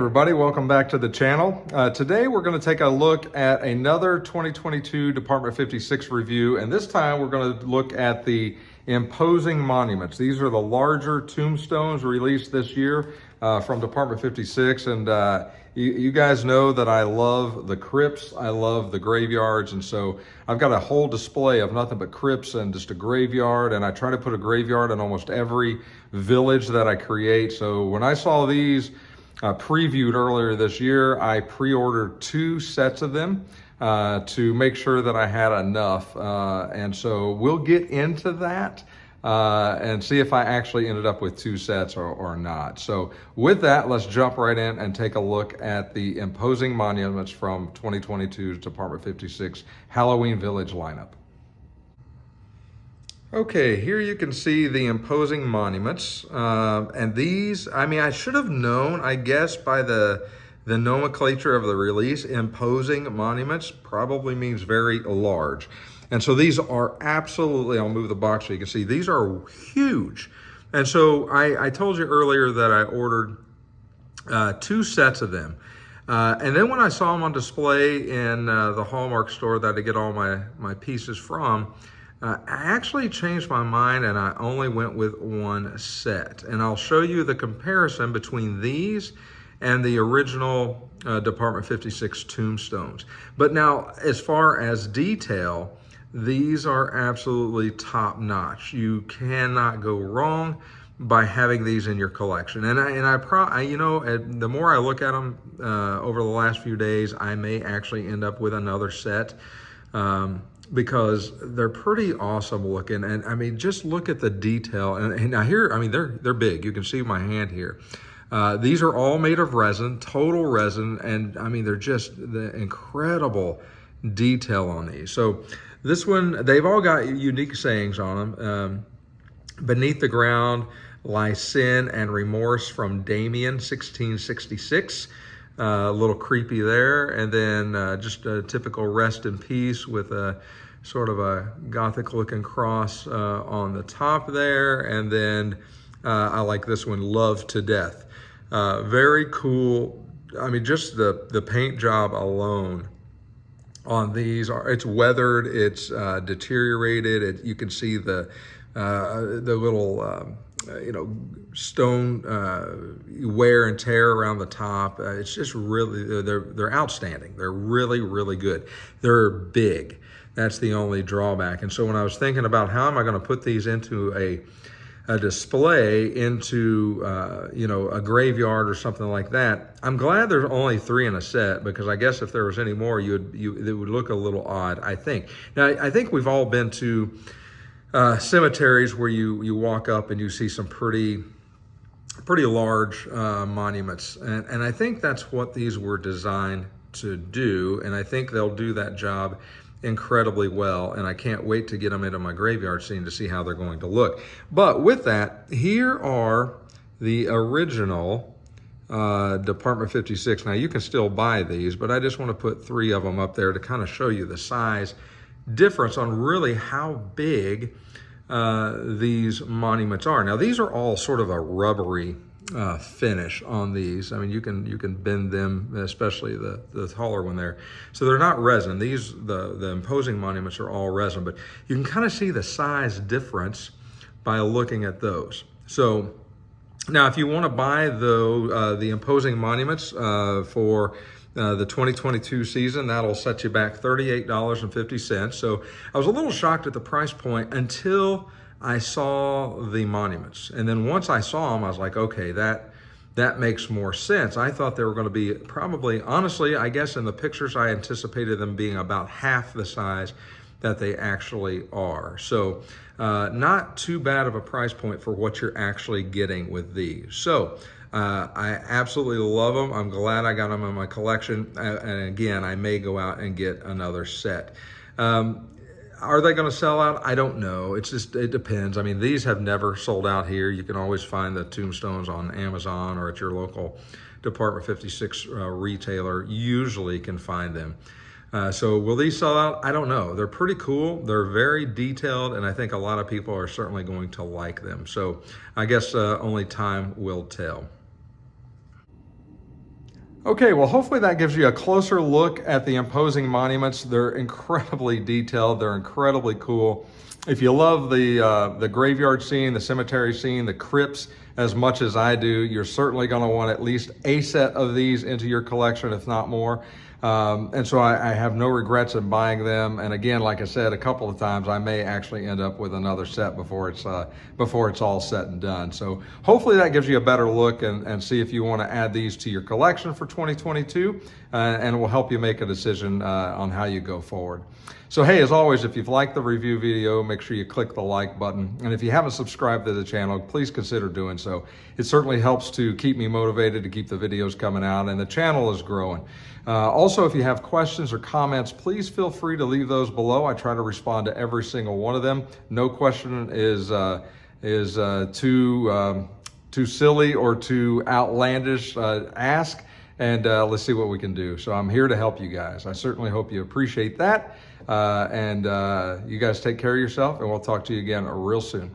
everybody, welcome back to the channel. Today we're going to take a look at another 2022 Department 56 review, and this time we're going to look at the imposing monuments. These are the larger tombstones released this year from Department 56, and you guys know that I love the crypts, I love the graveyards, and so I've got a whole display of nothing but crypts and just a graveyard, and I try to put a graveyard in almost every village that I create. So when I saw these previewed earlier this year, I pre-ordered 2 sets of them to make sure that I had enough. And so we'll get into that and see if I actually ended up with 2 sets or not. So with that, let's jump right in and take a look at the imposing monuments from 2022's Department 56 Halloween Village lineup. Okay, here you can see the imposing monuments, and these, I mean, I should have known, I guess, by the nomenclature of the release. Imposing monuments probably means very large. And so these are absolutely, I'll move the box so you can see, these are huge. And so I told you earlier that I ordered 2 sets of them. And then when I saw them on display in the Hallmark store that I get all my pieces from, I actually changed my mind and I only went with 1 set. And I'll show you the comparison between these and the original Department 56 Tombstones. But now, as far as detail, these are absolutely top notch. You cannot go wrong by having these in your collection. And you know, the more I look at them over the last few days, I may actually end up with another set. Because they're pretty awesome looking, and I mean, just look at the detail. And now here, I mean, they're big. You can see my hand here. These are all made of resin, total resin, and I mean, they're just the incredible detail on these. So this one, they've all got unique sayings on them. Beneath the ground lie sin and remorse from Damien, 1666. A little creepy there, and then just a typical rest in peace with a sort of a gothic looking cross on the top there. And then I like this one, love to death. Very cool. I mean, just the paint job alone on these it's weathered, it's deteriorated. You can see the little you know, stone wear and tear around the top. It's just really, they're outstanding. They're really, really good. They're big. That's the only drawback. And so when I was thinking about how am I going to put these into a display into you know, a graveyard or something like that, I'm glad there's only 3 in a set, because I guess if there was any more, it would look a little odd, I think. Now, I think we've all been to cemeteries where you walk up and you see some pretty large monuments, and I think that's what these were designed to do, and I think they'll do that job incredibly well, and I can't wait to get them into my graveyard scene to see how they're going to look. But with that, here are the original Department 56. Now, you can still buy these, but I just want to put 3 of them up there to kind of show you the size difference on really how big these monuments are. Now, these are all sort of a rubbery finish on these. I mean, you can bend them, especially the taller one there. So they're not resin. These the imposing monuments are all resin, but you can kind of see the size difference by looking at those. So now, if you want to buy the imposing monuments for the 2022 season, that'll set you back $38.50. So I was a little shocked at the price point until I saw the monuments. And then once I saw them, I was like, okay, that makes more sense. I thought they were going to be probably, honestly, I guess in the pictures, I anticipated them being about half the size that they actually are. So not too bad of a price point for what you're actually getting with these. So I absolutely love them. I'm glad I got them in my collection. And again, I may go out and get another set. Are they going to sell out? I don't know. It depends. I mean, these have never sold out here. You can always find the tombstones on Amazon or at your local Department 56 retailer. Usually can find them. So will these sell out? I don't know. They're pretty cool. They're very detailed, and I think a lot of people are certainly going to like them. So I guess only time will tell. Okay, well, hopefully that gives you a closer look at the imposing monuments. They're incredibly detailed. They're incredibly cool. If you love the graveyard scene, the cemetery scene, the crypts as much as I do, you're certainly going to want at least a set of these into your collection, if not more. And so I have no regrets in buying them. And again, like I said, a couple of times, I may actually end up with another set before it's all said and done. So hopefully that gives you a better look and see if you want to add these to your collection for 2022, and it will help you make a decision on how you go forward. So hey, as always, if you've liked the review video, make sure you click the like button. And if you haven't subscribed to the channel, please consider doing so. It certainly helps to keep me motivated to keep the videos coming out, and the channel is growing. Also, if you have questions or comments, please feel free to leave those below. I try to respond to every single one of them. No question is too silly or too outlandish ask, and let's see what we can do. So I'm here to help you guys. I certainly hope you appreciate that. And you guys take care of yourself, and we'll talk to you again real soon.